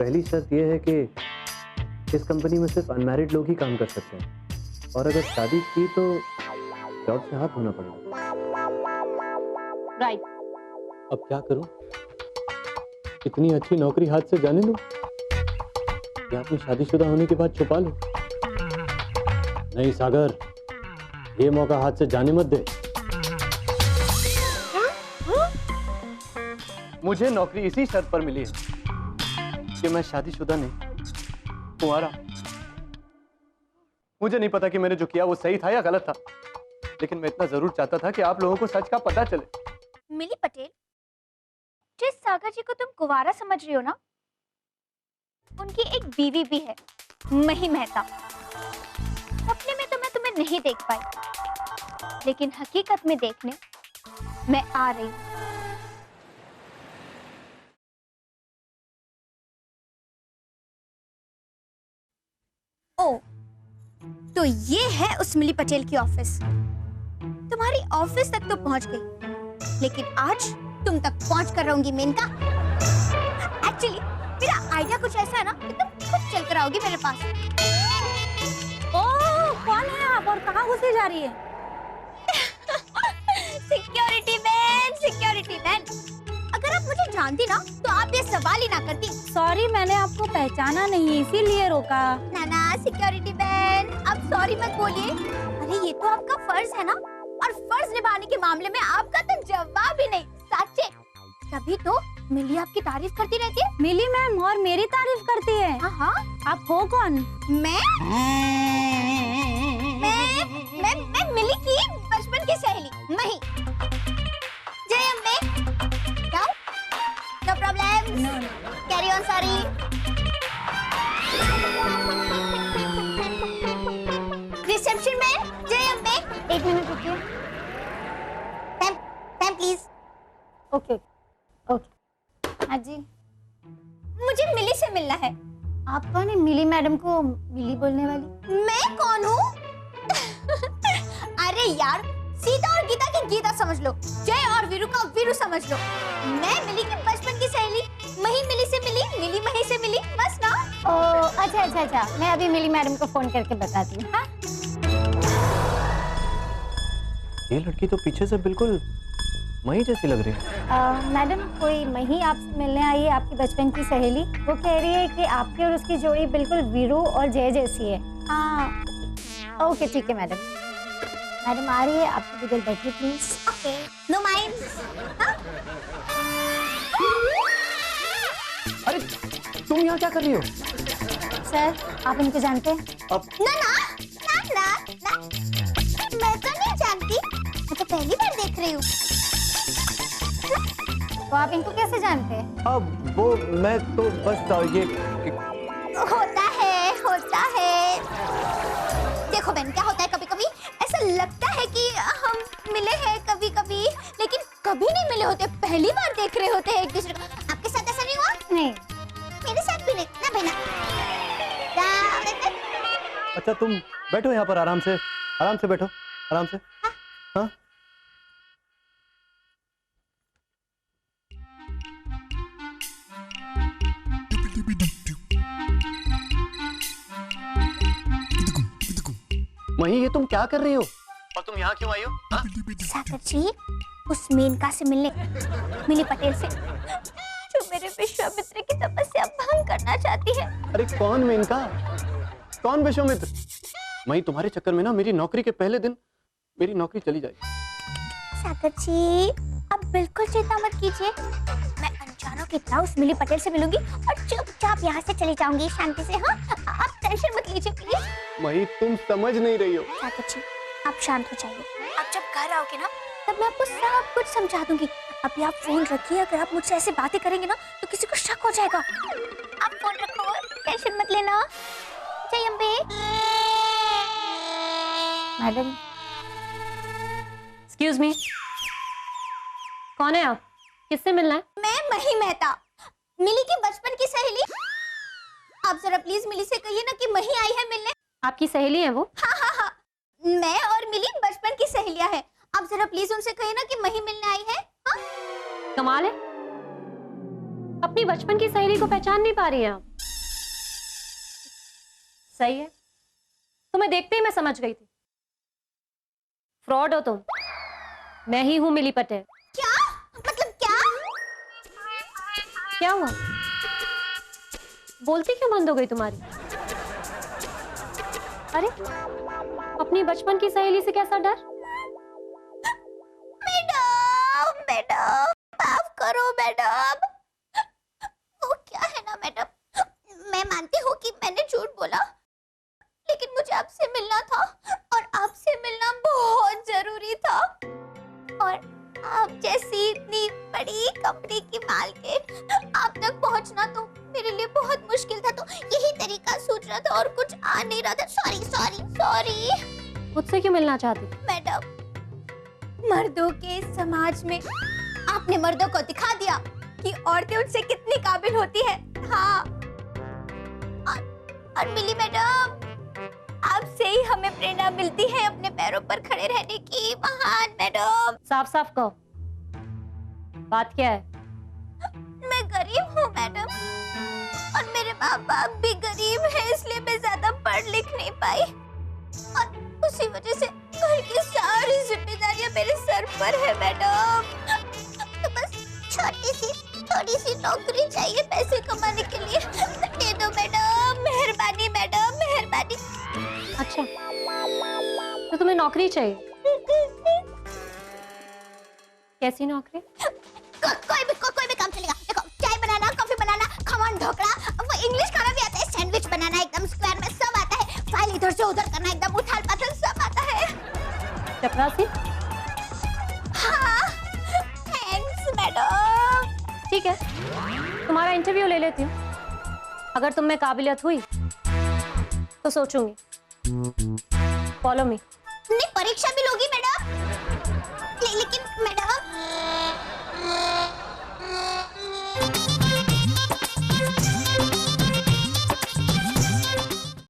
पहली शर्त यह है कि इस कंपनी में सिर्फ अनमैरिड लोग ही काम कर सकते हैं, और अगर शादी की तो जॉब से हाथ धोना पड़ेगा। राइट। अब क्या करूं? इतनी अच्छी नौकरी हाथ से जाने दूं या अपनी शादीशुदा होने के बाद छुपा लूं? नहीं सागर, ये मौका हाथ से जाने मत दे। मुझे नौकरी इसी शर्त पर मिली है कि मैं शादीशुदा नहीं, कुंवारा। मुझे नहीं पता कि मैंने जो किया वो सही था या गलत था, लेकिन मैं इतना जरूर चाहता था कि आप लोगों को सच का पता चले। मिली पटेल, जिस सागर जी को तुम कुंवारा समझ रही हो ना, उनकी एक बीवी भी है, मही मेहता। सपने में तो मैं तुम्हें नहीं देख पाई, लेकिन हकीकत में देखने मैं आ रही हूँ। ओ, तो ये है उस मिली पटेल की ऑफिस। तुम्हारी ऑफिस तक तो पहुंच गई, लेकिन आज तुम तक पहुंच कर रहूंगी मेनका। एक्चुअली मेरा आइडिया कुछ ऐसा है ना कि तुम खुद चल कर आओगी मेरे पास। ओह, कौन है आप और कहाँ घुसी जा रही है? Security man, security man. अगर आप मुझे जानती ना तो आप ये सवाल ही ना करती। सॉरी, मैंने आपको पहचाना नहीं, इसीलिए रोका। ना ना सिक्योरिटी मैन, अब सॉरी मत बोलिए। अरे ये तो आपका फर्ज है ना, और फर्ज निभाने के मामले में आपका तो जवाब ही नहीं। सच्चे, तभी तो मिली आपकी तारीफ करती रहती है। मिली मैम और मेरी तारीफ करती है। हाँ, आप हो कौन? मैं मिली की बचपन की सहेली मही। जय Ambe. No problem, carry on. Sorry. Reception में जय अम्बे। 1 मिनट रुकिए। Time please. Okay okay. हाँ जी, मुझे मिली से मिलना है। आप कौन है? मिली मैडम को मिली बोलने वाली? मैं कौन हूँ? अरे यार, सीता और गीता की गीता समझ लो, जय और वीरू का वीरू समझ लो। मैं मिली की बचपन की सहेली, मही मिली से मिली, मिली मही से मिली, बस ना। ओह अच्छा, मैं अभी मिली मैडम को फोन करके बताती हूँ। हाँ? ये लड़की तो पीछे से बिल्कुल मही जैसी लग रही है। मैडम, कोई मही आपसे मिलने आई है, आपकी बचपन की सहेली। वो कह रही है कि आपकी और उसकी जोड़ी बिल्कुल वीरू और जय जैसी है। हाँ, ओके ठीक है मैडम। मैडम आ रही है, आपकी इधर बैठिए प्लीज। Okay, no mind. अरे तुम यहाँ क्या कर रही हो? सर, आप इनको जानते हैं? अब ना, मैं तो नहीं जानती, मैं तो पहली बार देख रही हूँ। तो आप इनको कैसे जानते हैं? अब वो मैं तो बस ये होता है। देखो बहन, क्या होता है, कभी कभी ऐसा लगता है कि हम मिले हैं कभी कभी, लेकिन कभी नहीं मिले होते, पहली बार देख रहे होते हैं एक दूसरे को। आपके साथ ऐसा नहीं हुआ? नहीं। मेरे साथ भी नहीं ना बहना। अच्छा तुम बैठो यहाँ पर, आराम से बैठो, आराम से। हाँ? मही, ये तुम क्या कर रही हो और तुम यहाँ क्यों आई हो? हाँ? सागर जी, उस मेनका से मिलने, मिली पटेल से, जो मेरे विश्वामित्र की तपस्या भंग करना चाहती है। अरे कौन मेनका, कौन विश्वामित्र? मही, तुम्हारे चक्कर में ना मेरी नौकरी के पहले दिन मेरी नौकरी चली जाएगी। सागर जी, अब बिल्कुल चिंता मत कीजिए, मैं अनजानों की तरह उस मिली पटेल से मिलूंगी और चुपचाप यहाँ से चली जाऊंगी शांति से। हाँ, आप टेंशन मत लीजिए प्लीज। मही, तुम समझ नहीं रही हो। सागर जी, आप शांत हो जाइए। आप जब घर आओगे ना, तब मैं आपको सब कुछ समझा दूंगी। अभी आप फोन रखिए, अगर आप मुझसे ऐसे बातें करेंगे ना तो किसी को शक हो जाएगा। आप फोन रखो, टेंशन मत लेना। जय अम्बे। मैडम, एक्सक्यूज मी, कौन है आप? किससे मिलना है? मैं मही मेहता, मिली की बचपन की सहेली। आप जरा प्लीज मिली से कहिए ना कि मही आई है मिलने। आपकी सहेली है वो? हाँ, मैं और मिली बचपन की सहेलियां हैं। आप जरा प्लीज उनसे कहिए ना कि मही मिलने आई है। हाँ? कमाल है, अपनी बचपन की सहेली को पहचान नहीं पा रही हैं आप। सही है, तुम्हें देखते ही मैं समझ गई थी, फ्रॉड हो तुम। मैं ही हूं मिली पटेल। क्या मतलब क्या? क्या हुआ, बोलती क्यों बंद हो गई तुम्हारी? अरे, अपनी बचपन की सहेली से कैसा डर? मैडम मैडम माफ करो मैडम। वो क्या है ना मैडम, मैं मानती हूँ कि मैंने झूठ बोला, लेकिन मुझे आपसे मिलना था और आपसे मिलना बहुत जरूरी था। और आप जैसी इतनी बड़ी कंपनी की मालकिन, आप तक पहुंचना तो मेरे लिए बहुत मुश्किल था, तो यही तरीका सोच रहा था और कुछ आ नहीं रहा था। Sorry sorry sorry. मुझसे क्यों मिलना चाहती थी? मैडम, मर्दों के समाज में आपने मर्दों को दिखा दिया कि औरतें उनसे कितनी काबिल होती है। हाँ, और मिली मैडम, आपसे ही हमें प्रेरणा मिलती है अपने पैरों पर खड़े रहने की। महान मैडम। साफ साफ कहो, बात क्या है? मैं गरीब हूँ मैडम, और मेरे माँ बाप भी गरीब हैं, इसलिए मैं ज्यादा पढ़ लिख नहीं पाई, और उसी वजह से घर की सारी जिम्मेदारियां मेरे सर पर है मैडम। तो बस थोड़ी सी नौकरी चाहिए पैसे कमाने के लिए, दे दो मैडम, मेहरबानी मैडम, मेहरबानी। अच्छा, तो तुम्हें नौकरी चाहिए? कैसी नौकरी? कोई भी काम चलेगा। देखो, चाय बनाना, कॉफी बनाना, खमन ढोकला, वो इंग्लिश खाना भी आता है, सैंडविच बनाना एकदम स्क्वायर में सब आता है, फाइल इधर से उधर करना एकदम उथल पाथल सब आता है। चपरासी? हाँ, थैंक्स मैडम। ठीक है, तुम्हारा इंटरव्यू ले लेती हूँ। अगर तुम में काबिलियत हुई तो सोचूंगी। Follow me. नहीं, परीक्षा भी लोगी मैडम? लेकिन मैडम